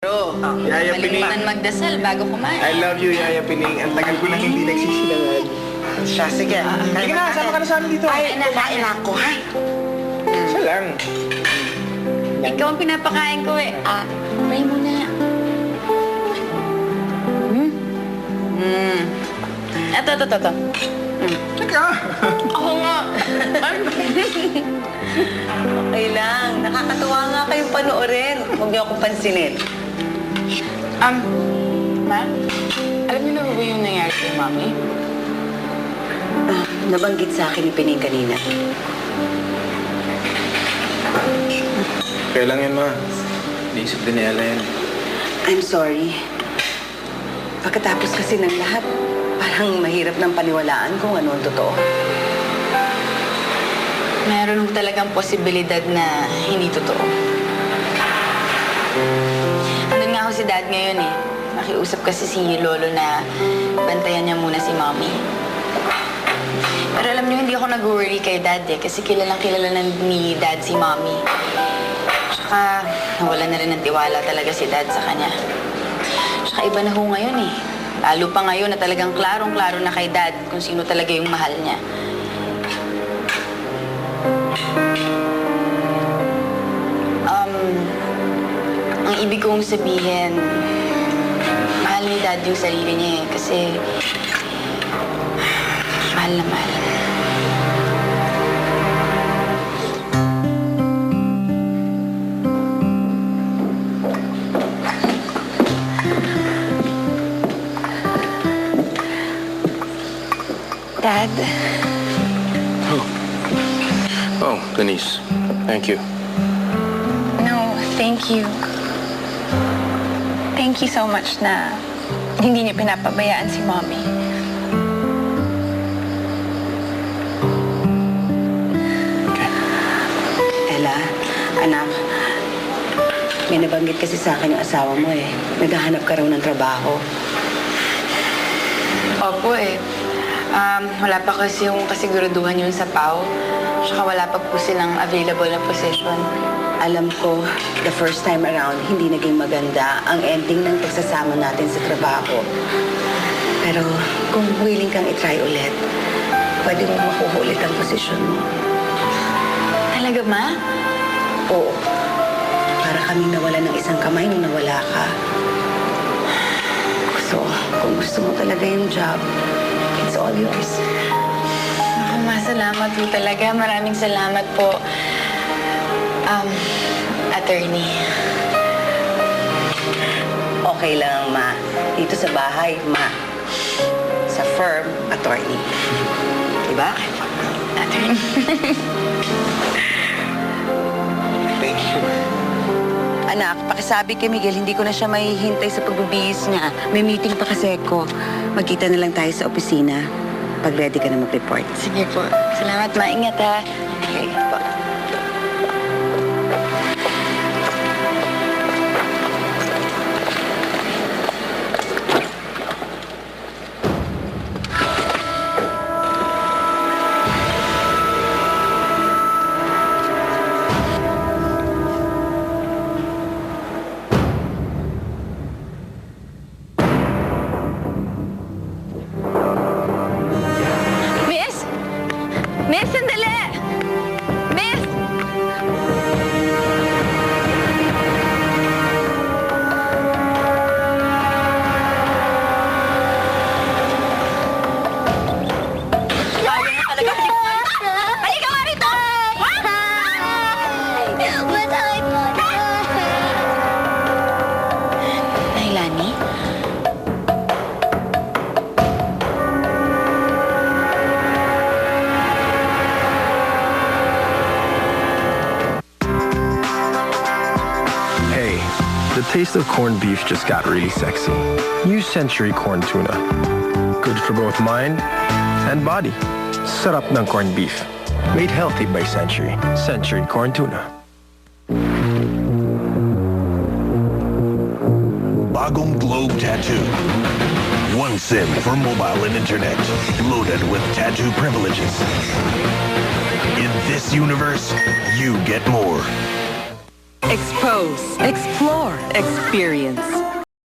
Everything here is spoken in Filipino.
Bro, Yaya Pining. kalimutan magdasal bago kumain. I love you, Yaya Pining. Ang tagal ko nang hindi nagsisinangan. Siya, sige. Sige na, sama ka na sa amin dito. Ay, kumain ako, ha? Isa lang. Ikaw ang pinapakain ko eh. Pray muna. Ito. Teka. Ako nga. Okay lang. Nakakatuwa nga kayong panoorin. Huwag niyo akong pansinin. Ma? Alam niyo na ba yung nangyari kay Mami? Nabanggit sa akin ni Pining kanina. Kaya lang yan, ma. Naisip din ni Ella yan. I'm sorry. Pagkatapos kasi ng lahat, parang mahirap ng paniwalaan kung ano ang totoo. Meron talagang posibilidad na hindi totoo. Andun nga ako si Dad ngayon eh. Nakiusap kasi si Lolo na bantayan niya muna si Mommy. Pero alam niyo, hindi ako nag-worry kay Dad eh. Kasi kilalang kilala na ni Dad si Mommy. Tsaka nawala na rin ng tiwala talaga si Dad sa kanya. Tsaka iba na ho ngayon eh. Lalo pa ngayon na talagang klarong-klaro na kay Dad kung sino talaga yung mahal niya. Ang ibig kong sabihin, mahal ni Dad yung sarili niya eh. Kasi mahal na mahal. Dad, Oh, Denise. Thank you. No, thank you. Thank you so much na hindi niyo pinapabayaan si Mommy. Ella, anak, may nabanggit kasi sa akin yung asawa mo eh. Naghahanap ka raw ng trabaho. Opo eh. Wala pa kasi yung kasiguraduhan yun sa PAO. Tsaka wala pa po silang available na position. Alam ko, the first time around, hindi naging maganda ang ending ng pagsasama natin sa trabaho. Pero kung willing kang itry ulit, pwede mo makuha ulit ang posisyon mo. Talaga, Ma? Oo. Para kaming nawala ng isang kamay nung nawala ka. So, kung gusto mo talaga yung job, it's all yours. Ako, Ma, salamat po talaga. Maraming salamat po. Attorney. Okay lang, Ma. Dito sa bahay, Ma. Sa firm, attorney. Diba? Attorney. Thank you. Anak, pakisabi kay Miguel, hindi ko na siya mahihintay sa pagbibihis niya. May meeting pa kasi ako. Magkita na lang tayo sa opisina. Pag ready ka na mag-report. Sige po. Salamat, Ma. Ingat, ha. Okay po. Miss! Miss, sandali! Miss! Halika nga rito! Nailani? Hey, the taste of corned beef just got really sexy. New Century Corn Tuna. Good for both mind and body. Sarap ng corned beef. Made healthy by Century. Century Corn Tuna. Bagong Globe Tattoo. One SIM for mobile and internet, loaded with tattoo privileges. In this universe, you get more. Expose, explore, experience.